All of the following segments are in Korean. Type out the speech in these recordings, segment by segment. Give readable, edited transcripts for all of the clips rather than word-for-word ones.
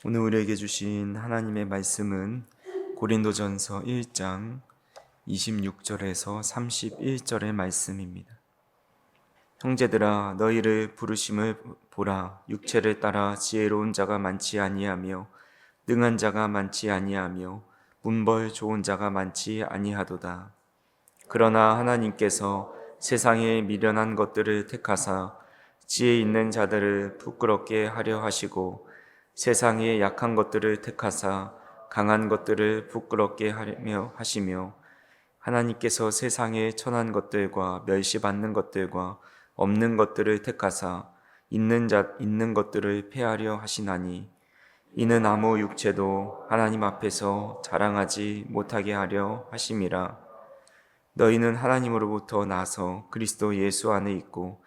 오늘 우리에게 주신 하나님의 말씀은 고린도전서 1장 26절에서 31절의 말씀입니다. 형제들아, 너희를 부르심을 보라. 육체를 따라 지혜로운 자가 많지 아니하며 능한 자가 많지 아니하며 문벌 좋은 자가 많지 아니하도다. 그러나 하나님께서 세상에 미련한 것들을 택하사 지혜 있는 자들을 부끄럽게 하려 하시고 세상의 약한 것들을 택하사 강한 것들을 부끄럽게 하려 하시며 하나님께서 세상의 천한 것들과 멸시받는 것들과 없는 것들을 택하사 있는 것들을 폐하려 하시나니 이는 아무 육체도 하나님 앞에서 자랑하지 못하게 하려 하심이라. 너희는 하나님으로부터 나서 그리스도 예수 안에 있고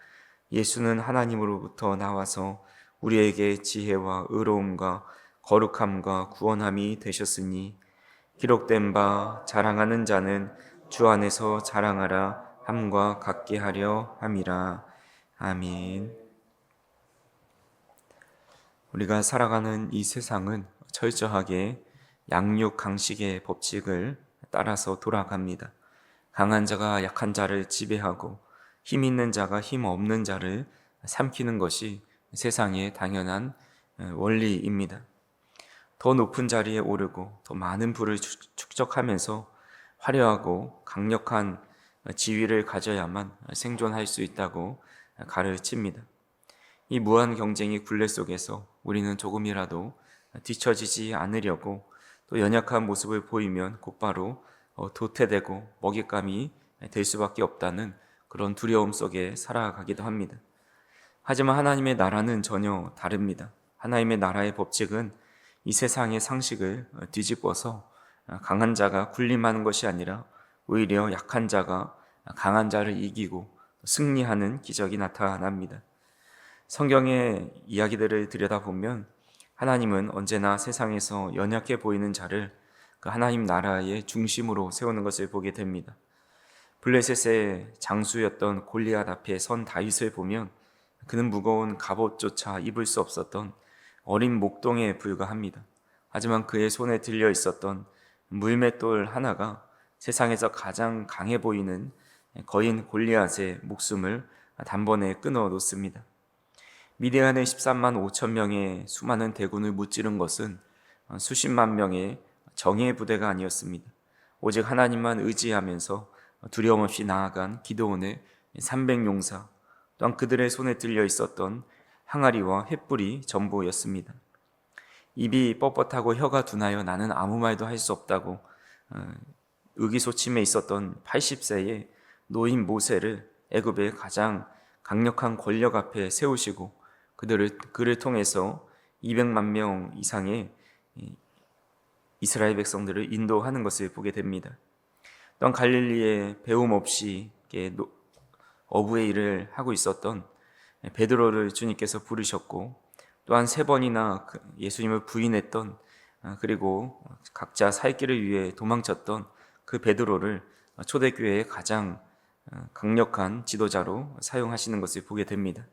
예수는 하나님으로부터 나와서 우리에게 지혜와 의로움과 거룩함과 구원함이 되셨으니 기록된 바 자랑하는 자는 주 안에서 자랑하라 함과 같게 하려 함이라. 아멘. 우리가 살아가는 이 세상은 철저하게 양육 강식의 법칙을 따라서 돌아갑니다. 강한 자가 약한 자를 지배하고 힘 있는 자가 힘 없는 자를 삼키는 것이 세상의 당연한 원리입니다. 더 높은 자리에 오르고 더 많은 부를 축적하면서 화려하고 강력한 지위를 가져야만 생존할 수 있다고 가르칩니다. 이 무한 경쟁의 굴레 속에서 우리는 조금이라도 뒤처지지 않으려고 또 연약한 모습을 보이면 곧바로 도태되고 먹잇감이 될 수밖에 없다는 그런 두려움 속에 살아가기도 합니다. 하지만 하나님의 나라는 전혀 다릅니다. 하나님의 나라의 법칙은 이 세상의 상식을 뒤집어서 강한 자가 군림하는 것이 아니라 오히려 약한 자가 강한 자를 이기고 승리하는 기적이 나타납니다. 성경의 이야기들을 들여다보면 하나님은 언제나 세상에서 연약해 보이는 자를 그 하나님 나라의 중심으로 세우는 것을 보게 됩니다. 블레셋의 장수였던 골리앗 앞에 선 다윗을 보면 그는 무거운 갑옷조차 입을 수 없었던 어린 목동에 불과합니다. 하지만 그의 손에 들려 있었던 물맷돌 하나가 세상에서 가장 강해 보이는 거인 골리앗의 목숨을 단번에 끊어 놓습니다. 미디안의 13만 5천 명의 수많은 대군을 무찌른 것은 수십만 명의 정예 부대가 아니었습니다. 오직 하나님만 의지하면서 두려움 없이 나아간 기드온의 300용사, 또한 그들의 손에 들려 있었던 항아리와 횃불이 전부였습니다. 입이 뻣뻣하고 혀가 둔하여 나는 아무 말도 할 수 없다고 의기소침해 있었던 80세의 노인 모세를 애굽의 가장 강력한 권력 앞에 세우시고 그를 통해서 200만 명 이상의 이스라엘 백성들을 인도하는 것을 보게 됩니다. 또한 갈릴리에 배움 없이 어부의 일을 하고 있었던 베드로를 주님께서 부르셨고 또한 3번이나 예수님을 부인했던 그리고 각자 살 길을 위해 도망쳤던 그 베드로를 초대교회의 가장 강력한 지도자로 사용하시는 것을 보게 됩니다.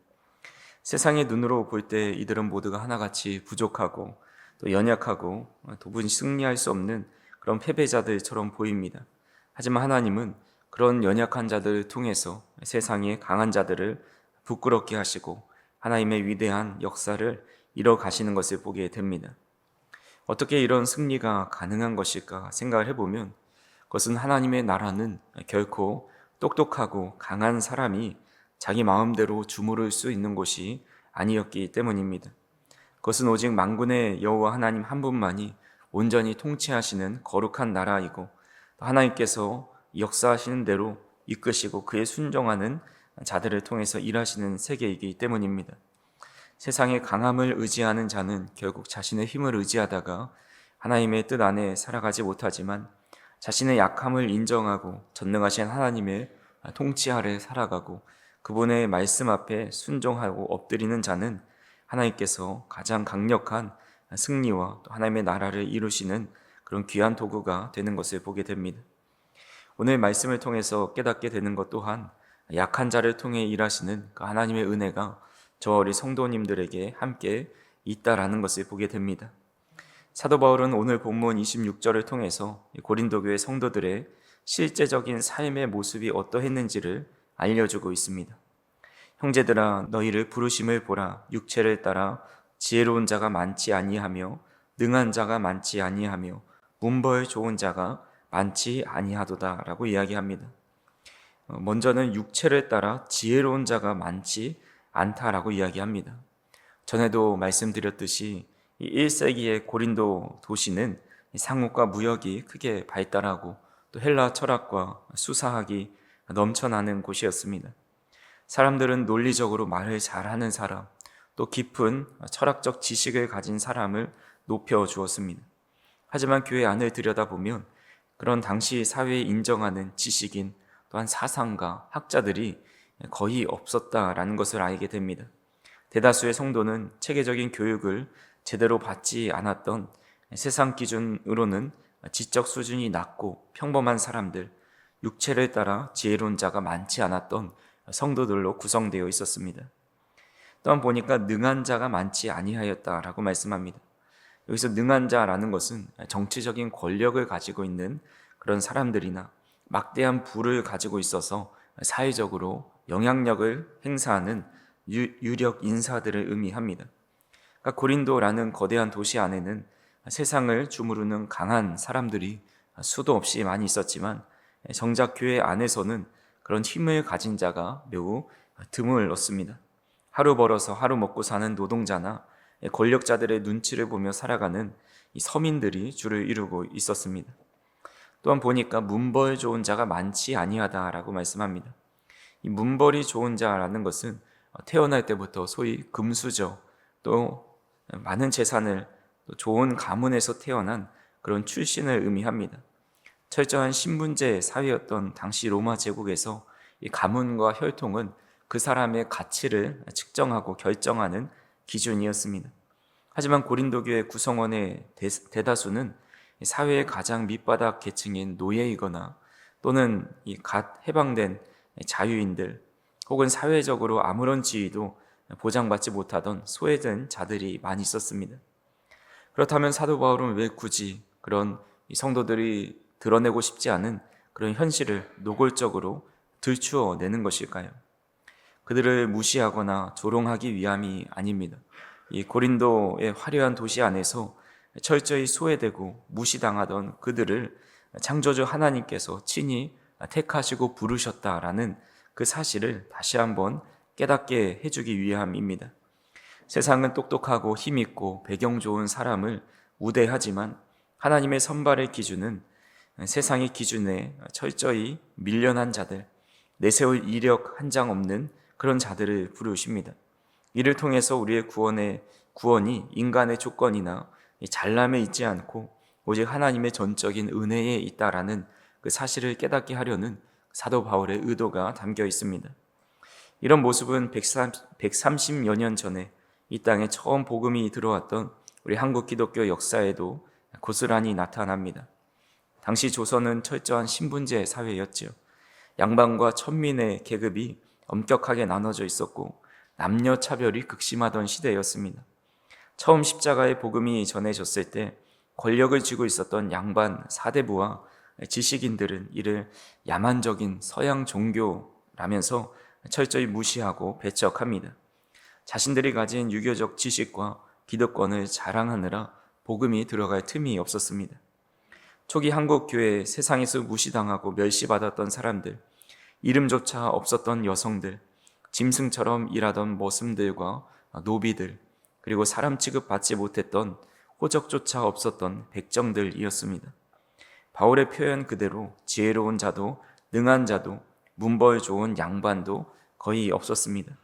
세상의 눈으로 볼 때 이들은 모두가 하나같이 부족하고 또 연약하고 도무지 승리할 수 없는 그런 패배자들처럼 보입니다. 하지만 하나님은 그런 연약한 자들을 통해서 세상의 강한 자들을 부끄럽게 하시고 하나님의 위대한 역사를 이뤄 가시는 것을 보게 됩니다. 어떻게 이런 승리가 가능한 것일까 생각을 해보면 그것은 하나님의 나라는 결코 똑똑하고 강한 사람이 자기 마음대로 주무를 수 있는 곳이 아니었기 때문입니다. 그것은 오직 만군의 여호와 하나님 한 분만이 온전히 통치하시는 거룩한 나라이고 하나님께서 역사하시는 대로 이끄시고 그에 순종하는 자들을 통해서 일하시는 세계이기 때문입니다. 세상의 강함을 의지하는 자는 결국 자신의 힘을 의지하다가 하나님의 뜻 안에 살아가지 못하지만 자신의 약함을 인정하고 전능하신 하나님의 통치 아래 살아가고 그분의 말씀 앞에 순종하고 엎드리는 자는 하나님께서 가장 강력한 승리와 또 하나님의 나라를 이루시는 그런 귀한 도구가 되는 것을 보게 됩니다. 오늘 말씀을 통해서 깨닫게 되는 것 또한 약한 자를 통해 일하시는 그 하나님의 은혜가 저 우리 성도님들에게 함께 있다라는 것을 보게 됩니다. 사도 바울은 오늘 본문 26절을 통해서 고린도 교회 성도들의 실제적인 삶의 모습이 어떠했는지를 알려주고 있습니다. 형제들아, 너희를 부르심을 보라. 육체를 따라 지혜로운 자가 많지 아니하며 능한 자가 많지 아니하며 문벌 좋은 자가 많지 아니하도다 라고 이야기합니다. 먼저는 육체를 따라 지혜로운 자가 많지 않다라고 이야기합니다. 전에도 말씀드렸듯이 이 1세기의 고린도 도시는 상업과 무역이 크게 발달하고 또 헬라 철학과 수사학이 넘쳐나는 곳이었습니다. 사람들은 논리적으로 말을 잘하는 사람, 또 깊은 철학적 지식을 가진 사람을 높여주었습니다. 하지만 교회 안을 들여다보면 그런 당시 사회에 인정하는 지식인 또한 사상가, 학자들이 거의 없었다라는 것을 알게 됩니다. 대다수의 성도는 체계적인 교육을 제대로 받지 않았던 세상 기준으로는 지적 수준이 낮고 평범한 사람들, 육체를 따라 지혜로운 자가 많지 않았던 성도들로 구성되어 있었습니다. 또한 보니까 능한 자가 많지 아니하였다라고 말씀합니다. 여기서 능한 자라는 것은 정치적인 권력을 가지고 있는 그런 사람들이나 막대한 부를 가지고 있어서 사회적으로 영향력을 행사하는 유력 인사들을 의미합니다. 그러니까 고린도라는 거대한 도시 안에는 세상을 주무르는 강한 사람들이 수도 없이 많이 있었지만 정작 교회 안에서는 그런 힘을 가진 자가 매우 드물었습니다. 하루 벌어서 하루 먹고 사는 노동자나 권력자들의 눈치를 보며 살아가는 이 서민들이 주를 이루고 있었습니다. 또한 보니까 문벌 좋은 자가 많지 아니하다라고 말씀합니다. 이 문벌이 좋은 자라는 것은 태어날 때부터 소위 금수저, 또 많은 재산을, 또 좋은 가문에서 태어난 그런 출신을 의미합니다. 철저한 신분제 사회였던 당시 로마 제국에서 이 가문과 혈통은 그 사람의 가치를 측정하고 결정하는 기준이었습니다. 하지만 고린도 교회 구성원의 대다수는 사회의 가장 밑바닥 계층인 노예이거나 또는 이 갓 해방된 자유인들, 혹은 사회적으로 아무런 지위도 보장받지 못하던 소외된 자들이 많이 있었습니다. 그렇다면 사도 바울은 왜 굳이 그런 성도들이 드러내고 싶지 않은 그런 현실을 노골적으로 들추어내는 것일까요? 그들을 무시하거나 조롱하기 위함이 아닙니다. 이 고린도의 화려한 도시 안에서 철저히 소외되고 무시당하던 그들을 창조주 하나님께서 친히 택하시고 부르셨다라는 그 사실을 다시 한번 깨닫게 해주기 위함입니다. 세상은 똑똑하고 힘있고 배경 좋은 사람을 우대하지만 하나님의 선발의 기준은 세상의 기준에 철저히 밀려난 자들, 내세울 이력 한 장 없는 그런 자들을 부르십니다. 이를 통해서 우리의 구원이 인간의 조건이나 잘남에 있지 않고 오직 하나님의 전적인 은혜에 있다라는 그 사실을 깨닫게 하려는 사도 바울의 의도가 담겨 있습니다. 이런 모습은 130여 년 전에 이 땅에 처음 복음이 들어왔던 우리 한국 기독교 역사에도 고스란히 나타납니다. 당시 조선은 철저한 신분제 사회였지요. 양반과 천민의 계급이 엄격하게 나눠져 있었고 남녀 차별이 극심하던 시대였습니다. 처음 십자가의 복음이 전해졌을 때 권력을 쥐고 있었던 양반 사대부와 지식인들은 이를 야만적인 서양 종교라면서 철저히 무시하고 배척합니다. 자신들이 가진 유교적 지식과 기득권을 자랑하느라 복음이 들어갈 틈이 없었습니다. 초기 한국 교회에 세상에서 무시당하고 멸시받았던 사람들, 이름조차 없었던 여성들, 짐승처럼 일하던 머슴들과 노비들, 그리고 사람 취급받지 못했던 호적조차 없었던 백정들이었습니다. 바울의 표현 그대로 지혜로운 자도 능한 자도 문벌 좋은 양반도 거의 없었습니다.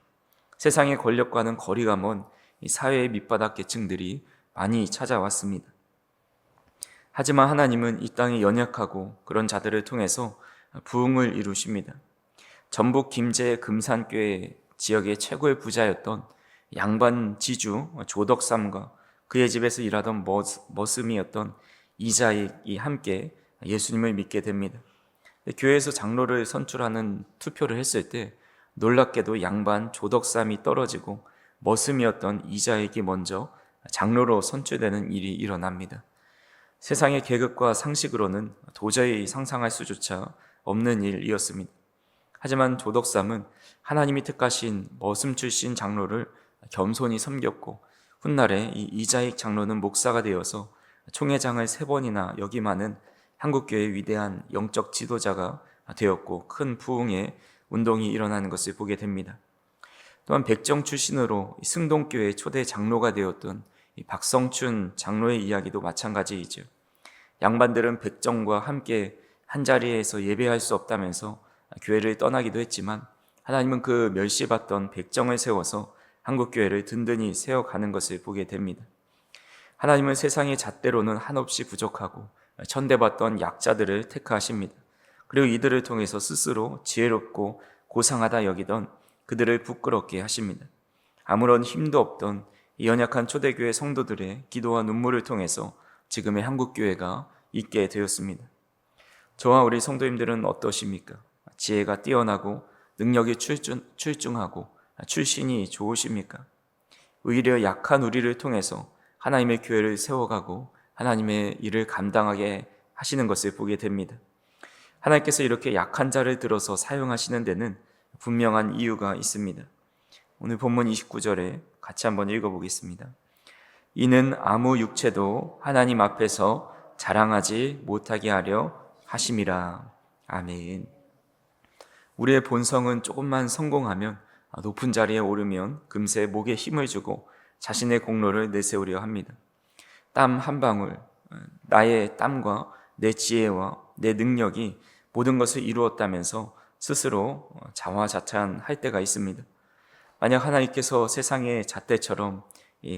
세상의 권력과는 거리가 먼 이 사회의 밑바닥 계층들이 많이 찾아왔습니다. 하지만 하나님은 이 땅에 연약하고 그런 자들을 통해서 부흥을 이루십니다. 전북 김제 금산교회 지역의 최고의 부자였던 양반 지주 조덕삼과 그의 집에서 일하던 머슴이었던 이자익이 함께 예수님을 믿게 됩니다. 교회에서 장로를 선출하는 투표를 했을 때 놀랍게도 양반 조덕삼이 떨어지고 머슴이었던 이자익이 먼저 장로로 선출되는 일이 일어납니다. 세상의 계급과 상식으로는 도저히 상상할 수조차 없는 일이었습니다. 하지만 조덕삼은 하나님이 택하신 머슴 출신 장로를 겸손히 섬겼고, 훗날에 이 이자익 장로는 목사가 되어서 총회장을 3번이나 역임하는 한국교회의 위대한 영적 지도자가 되었고, 큰 부흥의 운동이 일어나는 것을 보게 됩니다. 또한 백정 출신으로 승동교회 초대 장로가 되었던 박성춘 장로의 이야기도 마찬가지이죠. 양반들은 백정과 함께 한자리에서 예배할 수 없다면서 교회를 떠나기도 했지만, 하나님은 그 멸시받던 백정을 세워서 한국교회를 든든히 세워가는 것을 보게 됩니다. 하나님은 세상의 잣대로는 한없이 부족하고 천대받던 약자들을 택하십니다. 그리고 이들을 통해서 스스로 지혜롭고 고상하다 여기던 그들을 부끄럽게 하십니다. 아무런 힘도 없던 이 연약한 초대교회 성도들의 기도와 눈물을 통해서 지금의 한국교회가 있게 되었습니다. 저와 우리 성도님들은 어떠십니까? 지혜가 뛰어나고 능력이 출중하고 출신이 좋으십니까? 오히려 약한 우리를 통해서 하나님의 교회를 세워가고 하나님의 일을 감당하게 하시는 것을 보게 됩니다. 하나님께서 이렇게 약한 자를 들어서 사용하시는 데는 분명한 이유가 있습니다. 오늘 본문 29절에 같이 한번 읽어보겠습니다. 이는 아무 육체도 하나님 앞에서 자랑하지 못하게 하려 하심이라. 아멘. 우리의 본성은 조금만 성공하면, 높은 자리에 오르면 금세 목에 힘을 주고 자신의 공로를 내세우려 합니다. 땀 한 방울, 나의 땀과 내 지혜와 내 능력이 모든 것을 이루었다면서 스스로 자화자찬할 때가 있습니다. 만약 하나님께서 세상의 잣대처럼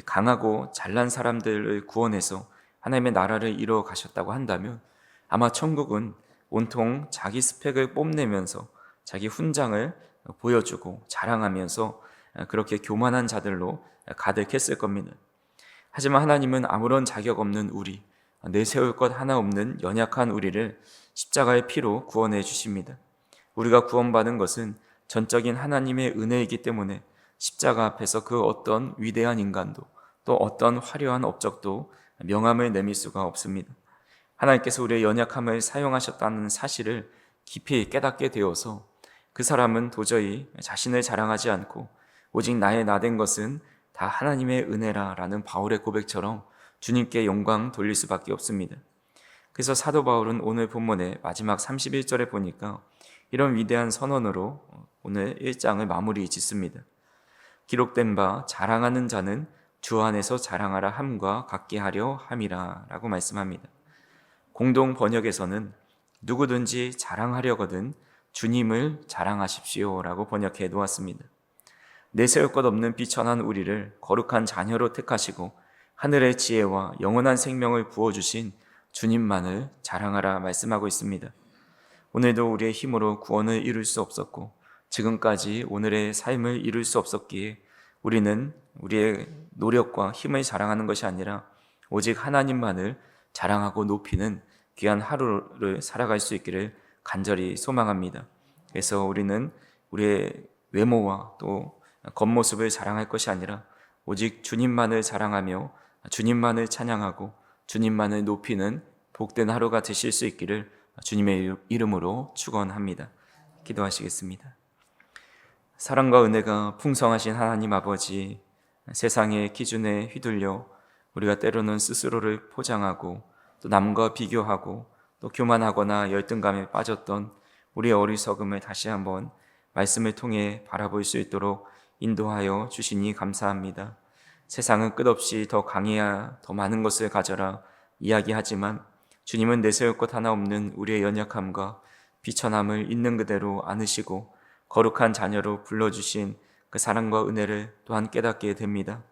강하고 잘난 사람들을 구원해서 하나님의 나라를 이루어 가셨다고 한다면, 아마 천국은 온통 자기 스펙을 뽐내면서 자기 훈장을 보여주고 자랑하면서 그렇게 교만한 자들로 가득했을 겁니다. 하지만 하나님은 아무런 자격 없는 우리, 내세울 것 하나 없는 연약한 우리를 십자가의 피로 구원해 주십니다. 우리가 구원받은 것은 전적인 하나님의 은혜이기 때문에 십자가 앞에서 그 어떤 위대한 인간도 또 어떤 화려한 업적도 명함을 내밀 수가 없습니다. 하나님께서 우리의 연약함을 사용하셨다는 사실을 깊이 깨닫게 되어서 그 사람은 도저히 자신을 자랑하지 않고 오직 나의 나된 것은 다 하나님의 은혜라 라는 바울의 고백처럼 주님께 영광 돌릴 수밖에 없습니다. 그래서 사도 바울은 오늘 본문의 마지막 31절에 보니까 이런 위대한 선언으로 오늘 1장을 마무리 짓습니다. 기록된 바 자랑하는 자는 주 안에서 자랑하라 함과 같게 하려 함이라 라고 말씀합니다. 공동 번역에서는 누구든지 자랑하려거든 주님을 자랑하십시오 라고 번역해 놓았습니다. 내세울 것 없는 비천한 우리를 거룩한 자녀로 택하시고 하늘의 지혜와 영원한 생명을 부어주신 주님만을 자랑하라 말씀하고 있습니다. 오늘도 우리의 힘으로 구원을 이룰 수 없었고 지금까지 오늘의 삶을 이룰 수 없었기에 우리는 우리의 노력과 힘을 자랑하는 것이 아니라 오직 하나님만을 자랑하고 높이는 귀한 하루를 살아갈 수 있기를 간절히 소망합니다. 그래서 우리는 우리의 외모와 또 겉모습을 자랑할 것이 아니라 오직 주님만을 자랑하며 주님만을 찬양하고 주님만을 높이는 복된 하루가 되실 수 있기를 주님의 이름으로 축원합니다. 기도하시겠습니다. 사랑과 은혜가 풍성하신 하나님 아버지, 세상의 기준에 휘둘려 우리가 때로는 스스로를 포장하고 또 남과 비교하고 또 교만하거나 열등감에 빠졌던 우리의 어리석음을 다시 한번 말씀을 통해 바라볼 수 있도록 인도하여 주시니 감사합니다. 세상은 끝없이 더 강해야 더 많은 것을 가져라 이야기하지만 주님은 내세울 것 하나 없는 우리의 연약함과 비천함을 있는 그대로 안으시고 거룩한 자녀로 불러주신 그 사랑과 은혜를 또한 깨닫게 됩니다.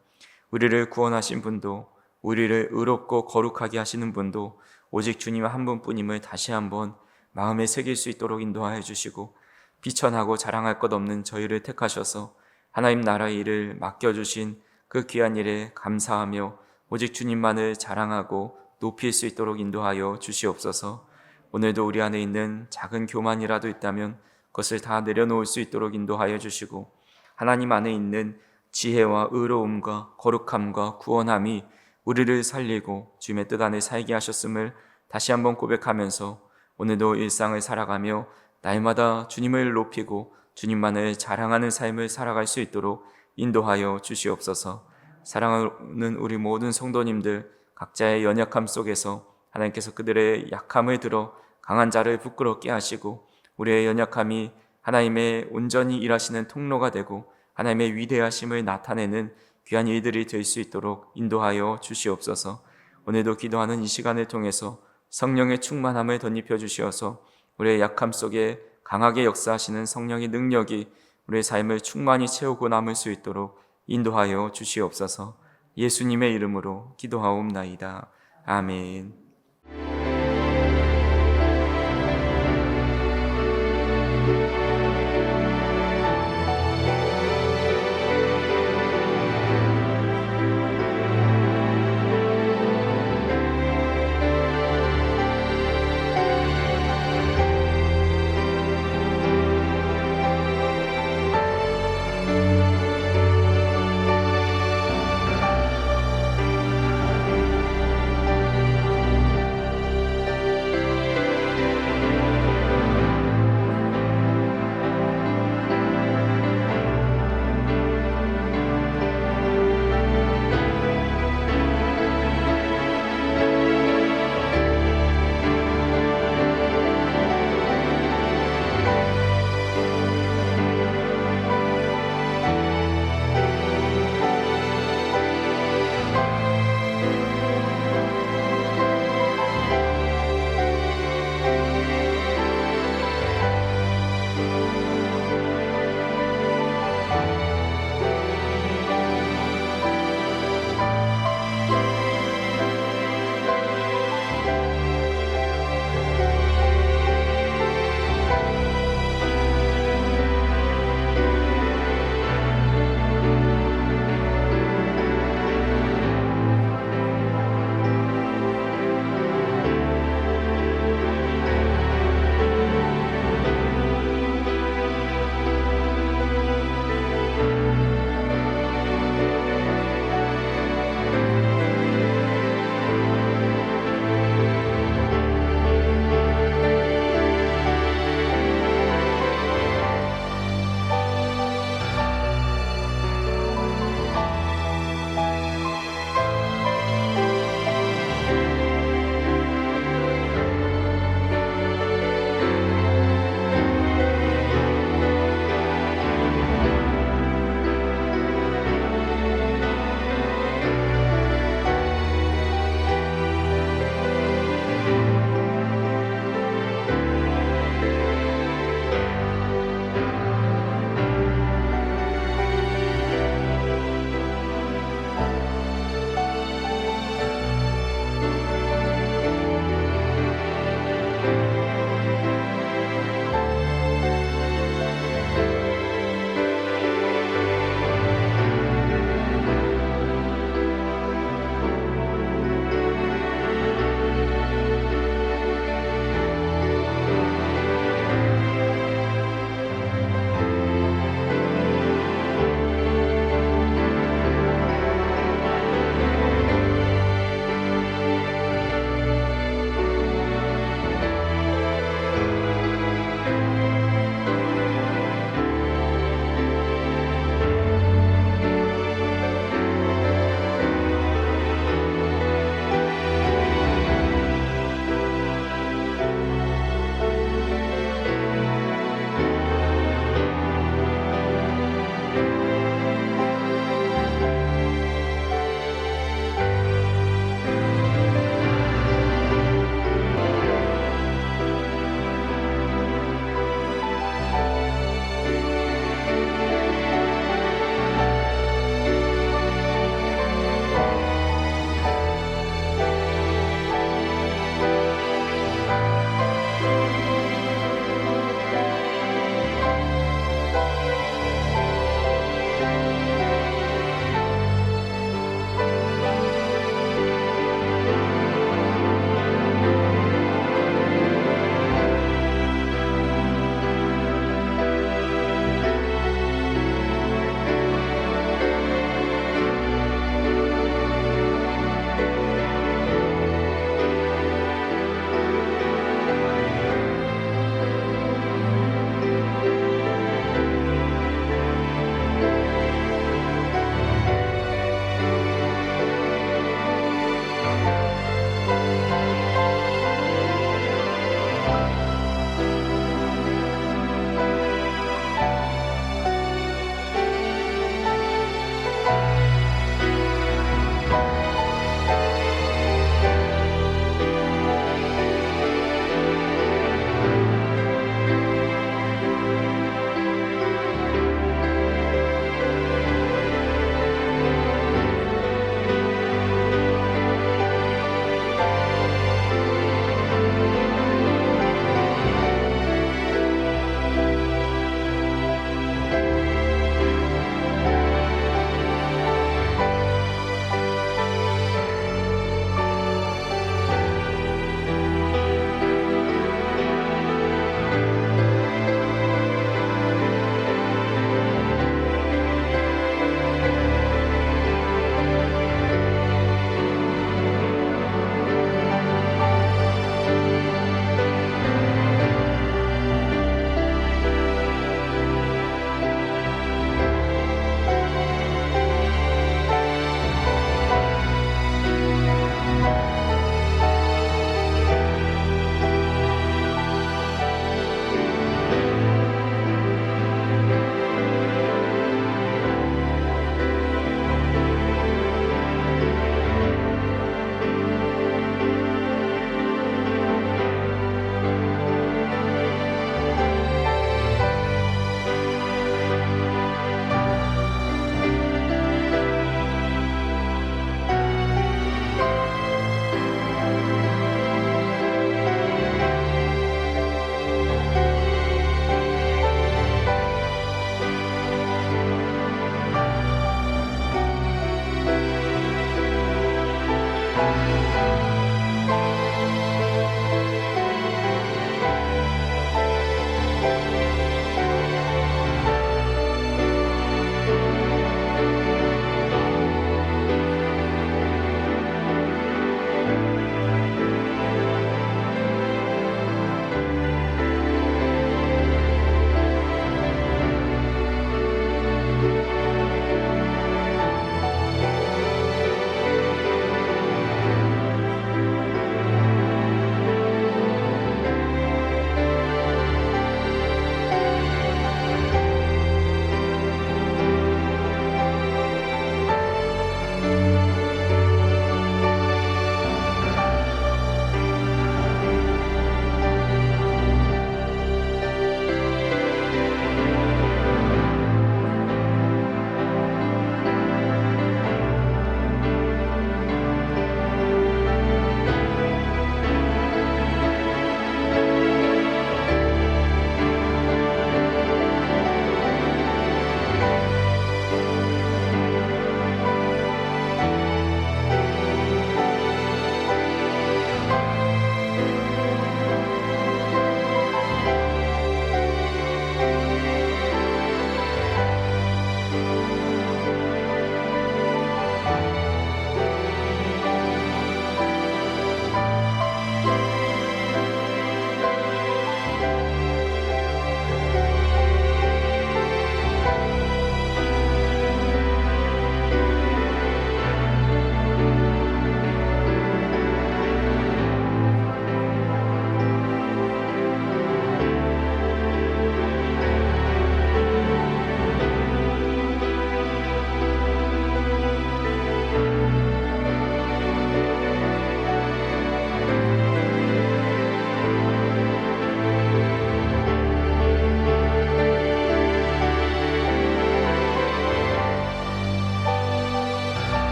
우리를 구원하신 분도 우리를 의롭고 거룩하게 하시는 분도 오직 주님 한 분뿐임을 다시 한번 마음에 새길 수 있도록 인도하여 주시고 비천하고 자랑할 것 없는 저희를 택하셔서 하나님 나라의 일을 맡겨주신 그 귀한 일에 감사하며 오직 주님만을 자랑하고 높일 수 있도록 인도하여 주시옵소서. 오늘도 우리 안에 있는 작은 교만이라도 있다면 그것을 다 내려놓을 수 있도록 인도하여 주시고 하나님 안에 있는 지혜와 의로움과 거룩함과 구원함이 우리를 살리고 주님의 뜻 안에 살게 하셨음을 다시 한번 고백하면서 오늘도 일상을 살아가며 날마다 주님을 높이고 주님만을 자랑하는 삶을 살아갈 수 있도록 인도하여 주시옵소서. 사랑하는 우리 모든 성도님들 각자의 연약함 속에서 하나님께서 그들의 약함을 들어 강한 자를 부끄럽게 하시고 우리의 연약함이 하나님의 온전히 일하시는 통로가 되고 하나님의 위대하심을 나타내는 귀한 일들이 될 수 있도록 인도하여 주시옵소서. 오늘도 기도하는 이 시간을 통해서 성령의 충만함을 덧입혀 주시어서 우리의 약함 속에 강하게 역사하시는 성령의 능력이 우리의 삶을 충만히 채우고 남을 수 있도록 인도하여 주시옵소서. 예수님의 이름으로 기도하옵나이다. 아멘.